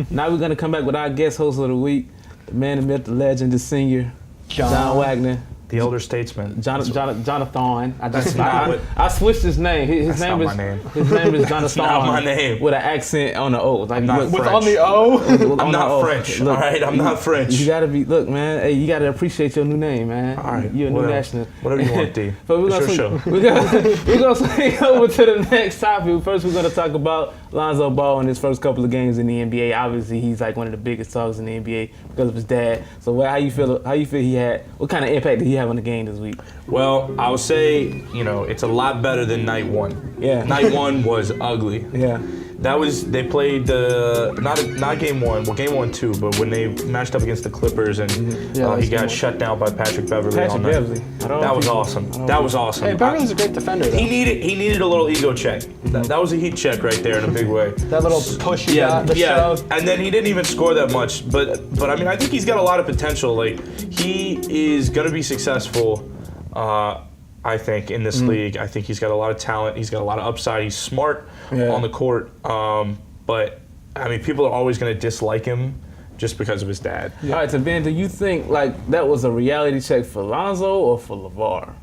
Now we're going to come back with our guest host of the week, the man, the myth, the legend, the senior, John Wagoner. The elder statesman. Jonathan. I switched his name. His name is Jonathan. Not my name. With an accent on the O. Like not with on the O? I'm not French. Look, all right, I'm not French. You gotta be. Look, man. Hey, you gotta appreciate your new name, man. All right. You're a new national. Whatever you want, D. But we're gonna swing over to the next topic. First, we're gonna talk about Lonzo Ball in his first couple of games in the NBA. Obviously, he's like one of the biggest stars in the NBA because of his dad. So, how you feel he had? What kind of impact did he have on the game this week? Well, I would say, it's a lot better than night one. Yeah. Night one was ugly. Yeah. They played not game one, well game 1 too, but when they matched up against the Clippers and he got shut down by Patrick Beverley all night. That was awesome. That was awesome. Hey, Beverley's a great defender though. He needed a little ego check. That was a heat check right there in a big way. That little push he got, the shove. And then he didn't even score that much, but I mean I think he's got a lot of potential. Like he is gonna be successful. I think in this league, I think he's got a lot of talent. He's got a lot of upside. He's smart on the court. But I mean, people are always going to dislike him just because of his dad. Yeah. All right, so Ben, do you think like that was a reality check for Lonzo or for LeVar?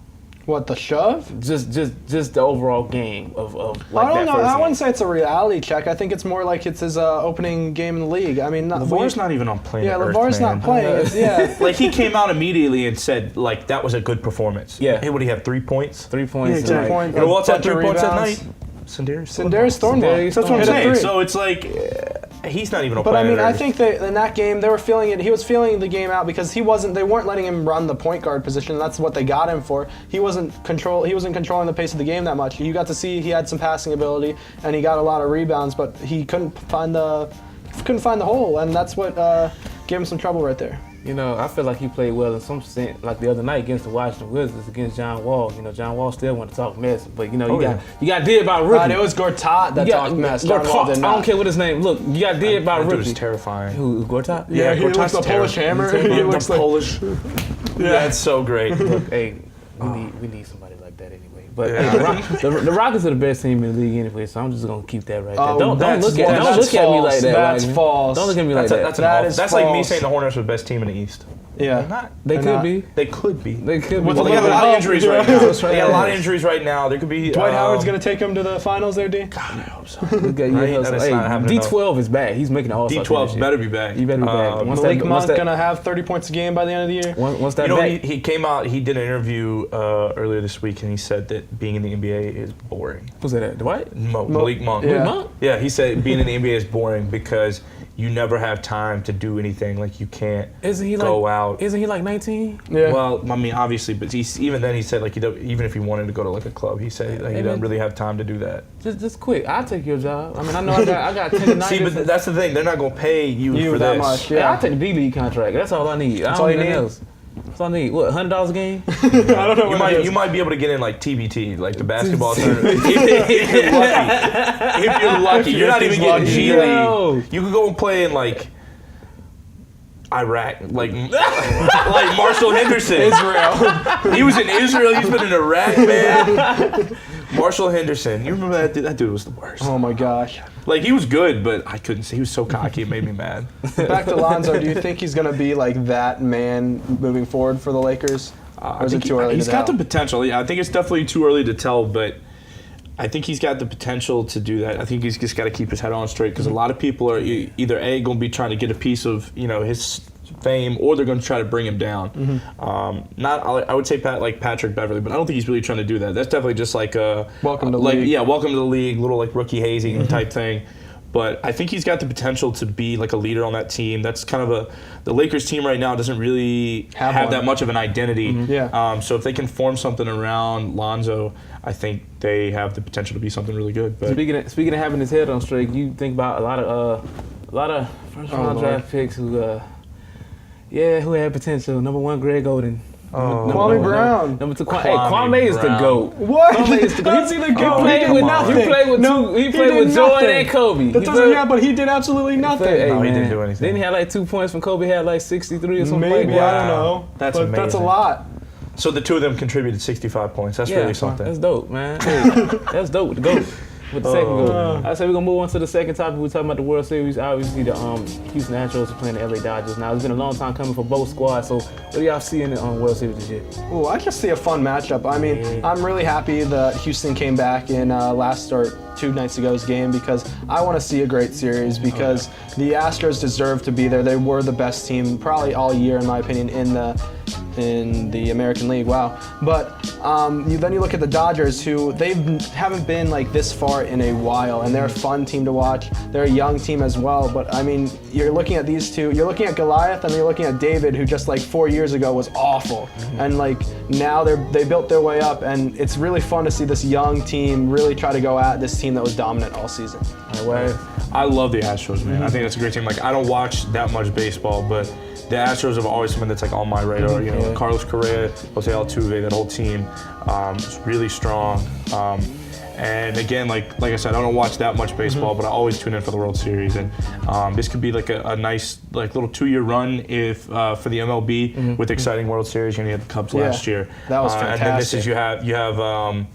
What, the shove? Just the overall game of like I don't that know. first I game. wouldn't say it's a reality check. I think it's more like it's his opening game in the league. I mean, LeVar's not even on planet Earth, LeVar's man. not playing. Like he came out immediately and said like that was a good performance. Yeah. Hey, what do you have? 3 points? 3 points. Yeah, 3 points. You know what's at 3 points at rebounds. night? Sindarius Thornwell. That's what I'm Hit a saying. three. So it's like he's not even on But I planet mean, I Earth. think that in that game they were feeling it. He was feeling the game out because they weren't letting him run the point guard position. That's what they got him for. He wasn't controlling the pace of the game that much. You got to see he had some passing ability and he got a lot of rebounds, but he couldn't find the hole, and that's what gave him some trouble right there. I feel like he played well in some sense. Like the other night against the Washington Wizards, against John Wall. John Wall still wanted to talk mess, but you got did by rookie. And it was Gortat that talked mess. John Wall did not. I don't care what his name. Look, you got did by that rookie. dude is terrifying. Who, Gortat? Yeah, he looks the Polish hammer. He looks like Polish. Yeah, it's so great. Look, hey, we need somebody like that anyway. But hey, the Rockets are the best team in the league anyway, so I'm just gonna keep that right there. Don't look at me like that. That's Wagner. false. Don't look at me like that. That's like me saying the Hornets are the best team in the East. Yeah. They're not. They could be. They could be. They could be. Well, they got a lot of injuries right now. They got a lot of injuries right now. There could be. Dwight Howard's going to take him to the finals there, D? God, I hope so. D12 is back. He's making an all-star. D12 better be back. He better be back. Malik Monk's going to have 30 points a game by the end of the year. Once that back. He came out, he did an interview earlier this week, and he said that being in the NBA is boring. Who's that? Dwight? Malik Monk. Yeah. Monk? Yeah, he said being in the NBA is boring because you never have time to do anything. Like you can't go out. Isn't he like 19? Yeah. Well, I mean, obviously, but even then he said like even if he wanted to go to like a club, he said like, he doesn't really have time to do that. Just quit. I'll take your job. I mean, I know I got 10 to 9. See, but that's the thing. They're not gonna pay you for that this. much. Yeah, I'll take the D-League contract. That's all I need. That's all you need? Else. That's all I need. What, $100 a game? I don't know. You might be able to get in like TBT, like the basketball tournament. if you're lucky. If you're lucky. You're not even getting G League. You could go and play in like Iraq, like Marshall Henderson. Israel. He was in Israel. He's been in Iraq, man. Marshall Henderson. You remember that dude? That dude was the worst. Oh my gosh. Like he was good, but I couldn't see. He was so cocky, it made me mad. Back to Lonzo. Do you think he's going to be like that man moving forward for the Lakers? Or is it too early to tell? He's got the potential. Yeah, I think it's definitely too early to tell, but I think he's got the potential to do that. I think he's just got to keep his head on straight because a lot of people are either going to be trying to get a piece of his fame, or they're going to try to bring him down. I would say like Patrick Beverley, but I don't think he's really trying to do that. That's definitely just like a welcome to the league. Yeah, welcome to the league, little like rookie hazing type thing. But I think he's got the potential to be like a leader on that team. That's kind of the Lakers team right now doesn't really have that much of an identity. Yeah. So if they can form something around Lonzo, I think they have the potential to be something really good. But Speaking of having his head on straight, you think about a lot of first round draft picks who had potential. Number 1, Greg Oden. Kwame Brown. Number 2, Kwame is the GOAT. What? Kwame is the GOAT. How's he the GOAT? He played with Jordan and Kobe. But he did absolutely nothing. He didn't do anything. Didn't he have like 2 points when Kobe had like 63 or something? Maybe, like that? I don't know. That's amazing. That's a lot. So the two of them contributed 65 points. That's really something. That's dope, man. Hey, that's dope. The GOAT. with the second goal. I said we're gonna move on to the second topic. We're talking about the World Series. Obviously, the Houston Astros are playing the LA Dodgers. Now it's been a long time coming for both squads. So what do y'all see in the World Series this year? Ooh, I just see a fun matchup. I mean, I'm really happy that Houston came back in last or 2 nights ago's game because I want to see a great series because the Astros deserve to be there. They were the best team probably all year, in my opinion, in the American League. Wow. But then you look at the Dodgers, who haven't been like this far in a while, and they're a fun team to watch. They're a young team as well. But I mean, you're looking at these two. You're looking at Goliath, and you're looking at David, who just like 4 years ago was awful, and like now they built their way up, and it's really fun to see this young team really try to go at this team that was dominant all season. I love the Astros, man. I think that's a great team. Like, I don't watch that much baseball, but the Astros have always something that's like on my radar. You know, Carlos Correa, Jose Altuve, that whole team is really strong. And again, like I said, I don't watch that much baseball, but I always tune in for the World Series. And this could be like a nice like little 2-year run if for the MLB with the exciting World Series. You know, you had the Cubs last year. That was fantastic. And then this is you have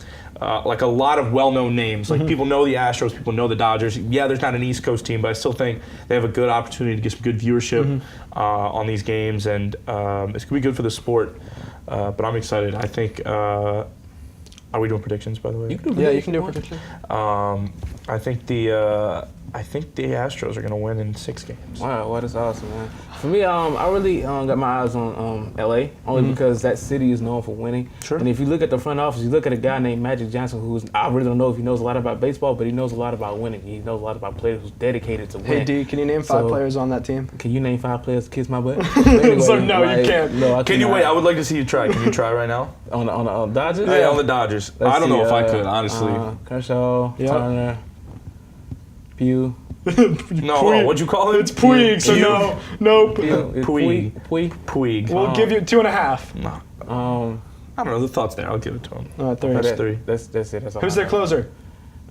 like a lot of well-known names. Like people know the Astros, people know the Dodgers. Yeah, there's not an East Coast team, but I still think they have a good opportunity to get some good viewership on these games, and it's gonna be good for the sport. But I'm excited. I think. Are we doing predictions, by the way? You can do a prediction. I think the Astros are gonna win in 6 games. Wow, that's awesome, man. For me, I really got my eyes on LA, only because that city is known for winning. Sure. And if you look at the front office, you look at a guy named Magic Johnson, I really don't know if he knows a lot about baseball, but he knows a lot about winning. He knows a lot about players who's dedicated to winning. Hey D, can you name 5 players on that team? Can you name 5 players to kiss my butt? Anyway, So no, you can't. No, I Can you cannot. wait? I would like to see you try. Can you try right now? On the Dodgers? Yeah, on the Dodgers. Let's I don't see, know if I could, honestly. Kershaw, Yep. Turner, Pugh. No, hold on, what'd you call it? It's Puig, so Puig. no. Nope. Puig. Puig. We'll give you 2.5. No. I I don't know, the thought's there. I'll give it to him. 3. That's 3. That's it. That's all. Who's their closer?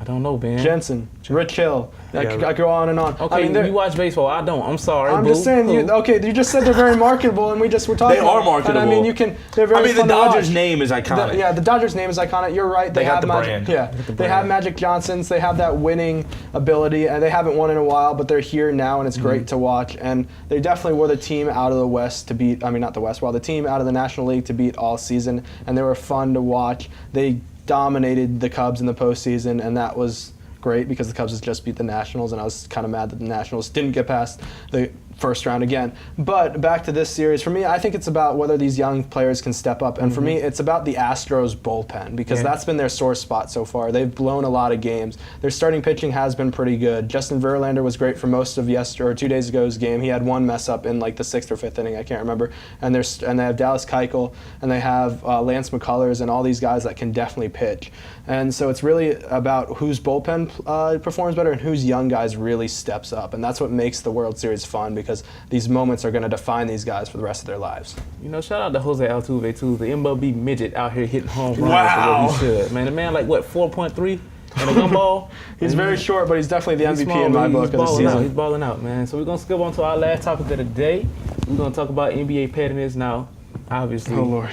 I don't know, man. Jensen, Rich Hill. I could go on and on. Okay, I mean, you watch baseball. I don't. I'm sorry. I'm boo. just saying. You just said they're very marketable, and we're talking. They are about, marketable. And I mean, they're very. I mean, the fun to Dodgers' watch. name is iconic. The Dodgers' name is iconic. You're right. They got have the Magic. brand. Yeah, they have Magic Johnsons. They have that winning ability, and they haven't won in a while, but they're here now, and it's great to watch. And they definitely were the team out of the West to beat. I mean, not the West. Well, the team out of the National League to beat all season, and they were fun to watch. They dominated the Cubs in the postseason, and that was great because the Cubs just beat the Nationals, and I was kind of mad that the Nationals didn't get past the first round again. But back to this series, for me, I think it's about whether these young players can step up, and for me, it's about the Astros bullpen because that's been their sore spot so far. They've blown a lot of games. Their starting pitching has been pretty good. Justin Verlander was great for most of 2 days ago's game. He had one mess up in like the 6th or 5th inning, I can't remember. And they have Dallas Keuchel, and they have Lance McCullers, and all these guys that can definitely pitch. And so it's really about whose bullpen performs better and whose young guys really steps up. And that's what makes the World Series fun because these moments are going to define these guys for the rest of their lives. You know, shout out to Jose Altuve, too. The MLB midget out here hitting home runs Wow. the way he should. Man, the man, 4.3 in a gumball? He's very short, but he's definitely the He's MVP small, in my but book he's of the balling out. season. He's balling out, man. So we're going to skip on to our last topic of the day. We're going to talk about NBA Pettiness now. Obviously, Oh, Lord.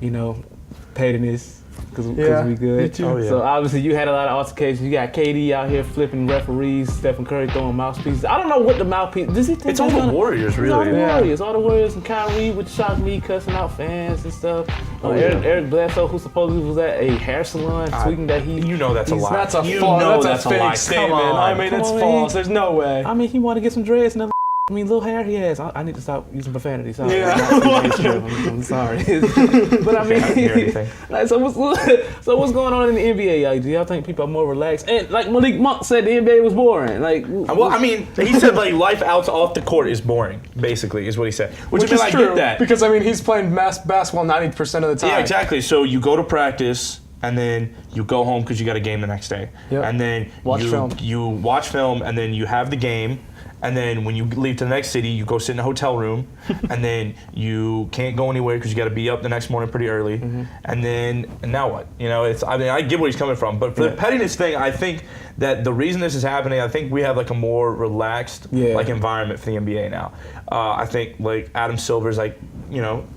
you know, Pettiness. Because Yeah, we good. me too. Oh, yeah. So obviously you had a lot of altercations. You got KD out here flipping referees, Stephen Curry throwing mouthpieces. I don't know what the mouthpiece. Does he think It's all the Warriors, It's all the really. Warriors. All the Warriors and Kyrie with Shock Me cussing out fans and stuff. Eric Bledsoe, who supposedly was at a hair salon, tweeting that You know that's a lie. That's a You false. know That's a fake lie. statement. Come on. I mean, Come it's on, false. man. There's no way. I mean, he wanted to get some dreads and little hair he has. I need to stop using profanity. Sorry. Yeah. I'm sorry. But I mean, I didn't hear anything. so what's going on in the NBA? Like, do y'all think people are more relaxed? And like Malik Monk said, the NBA was boring. Like, Well, I mean, he said life out off the court is boring. Basically, is what he said. Which I mean, is I true get that. because I mean he's playing basketball 90% of the time. Yeah, exactly. So you go to practice, and then you go home because you got a game the next day. Yep. And then Watch film. You watch film, and then you have the game, And then when you leave to the next city, you go sit in a hotel room, and then you can't go anywhere because you got to be up the next morning pretty early. And now what? I get where he's coming from, but for the pettiness thing, I think that the reason this is happening, I think we have like a more relaxed environment for the NBA now. I think like Adam Silver's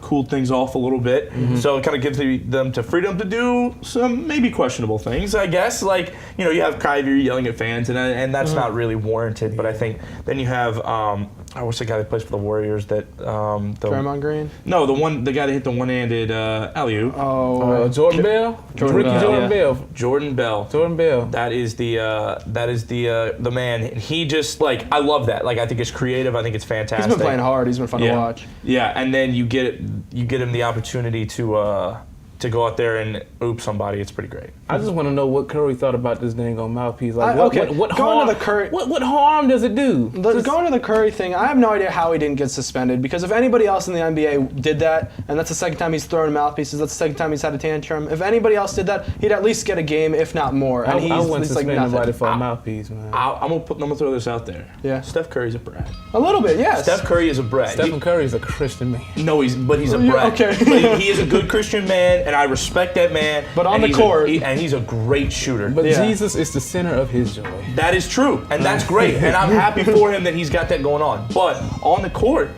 cooled things off a little bit, so it kind of gives them to freedom to do some maybe questionable things, I guess. Like you have Kyrie yelling at fans, and that's not really warranted. But I think then you have what's the guy that plays for the Warriors that Draymond Green? No, the guy that hit the one-handed alley-oop. Jordan Bell. Jordan Bell. That is the man. And he just I love that. I think it's creative. I think it's fantastic. He's been playing hard. He's been fun to watch. Yeah, and then you get him the opportunity to go out there and oop somebody. It's pretty great. I just want to know what Curry thought about this dang on mouthpiece. What harm does it do? Going to the Curry thing, I have no idea how he didn't get suspended, because if anybody else in the NBA did that, and that's the second time he's thrown mouthpieces, that's the second time he's had a tantrum. If anybody else did that, he'd at least get a game, if not more. And I wouldn't suspend anybody for a mouthpiece, man. I'm gonna throw this out there. Yeah. Steph Curry's a brat. A little bit, yes. Steph Curry is a brat. Stephen Curry is a Christian man. No, he's a brat. Okay. But he is a good Christian man, and I respect that man. But on the court, and he's a great shooter. But Jesus is the center of his joy. That is true, and that's great, and I'm happy for him that he's got that going on. But on the court,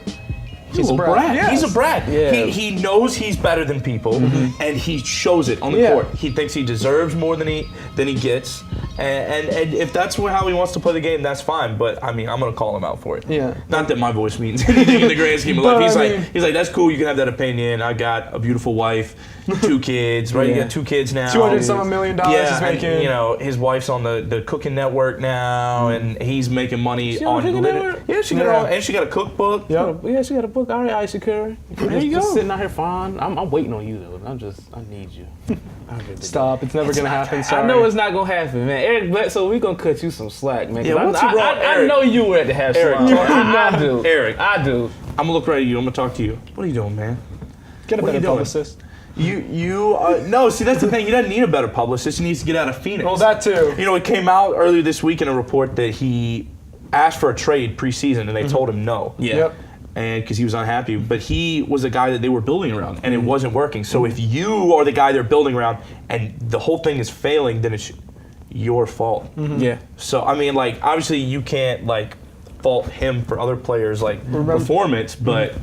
he's a brat. Yes. He's a brat. Yeah. He knows he's better than people, and he shows it on the court. He thinks he deserves more than he gets, and if that's how he wants to play the game, that's fine. But I mean, I'm gonna call him out for it. Yeah. Not that my voice means anything in the grand scheme of life. He's like, that's cool. You can have that opinion. I got a beautiful wife, 2 kids. Right? You got 2 kids now. $200 million he's making. And, his wife's on the cooking network now, and he's making money on network? Yeah, she got a cookbook. Yeah, she got a book. All right, Aisha Curry. There you just go. Sitting out here fine. I'm waiting on you though. I need you. Stop. It's never gonna happen. Sorry. I know it's not gonna happen, man. Eric, so we gonna cut you some slack, man. Yeah, what's wrong, Eric? I know you were at the half Eric, I do. Eric, I do. I'm gonna look right at you. I'm gonna talk to you. What are you doing, man? Get a What are better you doing? publicist. No, see, that's the thing. He doesn't need a better publicist. He needs to get out of Phoenix. Well, that too. It came out earlier this week in a report that he asked for a trade preseason, and they told him no. Yeah. Yep. And because he was unhappy, but he was a guy that they were building around, and it wasn't working. So if you are the guy they're building around, and the whole thing is failing, then it's your fault. Yeah. So I mean, obviously you can't fault him for other players' performance, but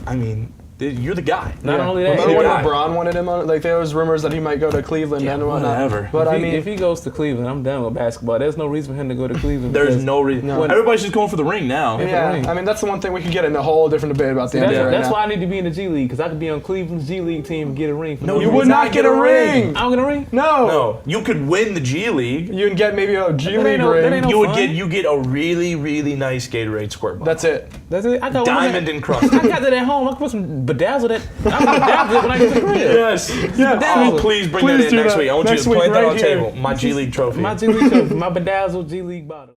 I mean, you're the guy. Not only that, Remember when LeBron wanted him on? There was rumors that he might go to Cleveland and whatnot. Whatever. But if he goes to Cleveland, I'm done with basketball. There's no reason for him to go to Cleveland. There's no reason. No. Everybody's just going for the ring now. yeah, I mean that's the one thing we could get in a whole different debate about the NBA right That's now. why I need to be in the G League, because I could be on Cleveland's G League team and get a ring. No, You would not get a ring. I don't get a ring. No, you could win the G League. You can get maybe a G That League ain't no- that ring. ain't no- You get a really, really nice Gatorade squirt bottle. That's it. That's it. I got Diamond encrusted. I got that at home. I can put some bedazzle that. I'm bedazzle it when I get to the crib. Yes. Yeah. Please bring Please that in do next that. week. I want Next you to plant week, that right on the here. table. My G League trophy. My G League trophy, my bedazzled G League bottle.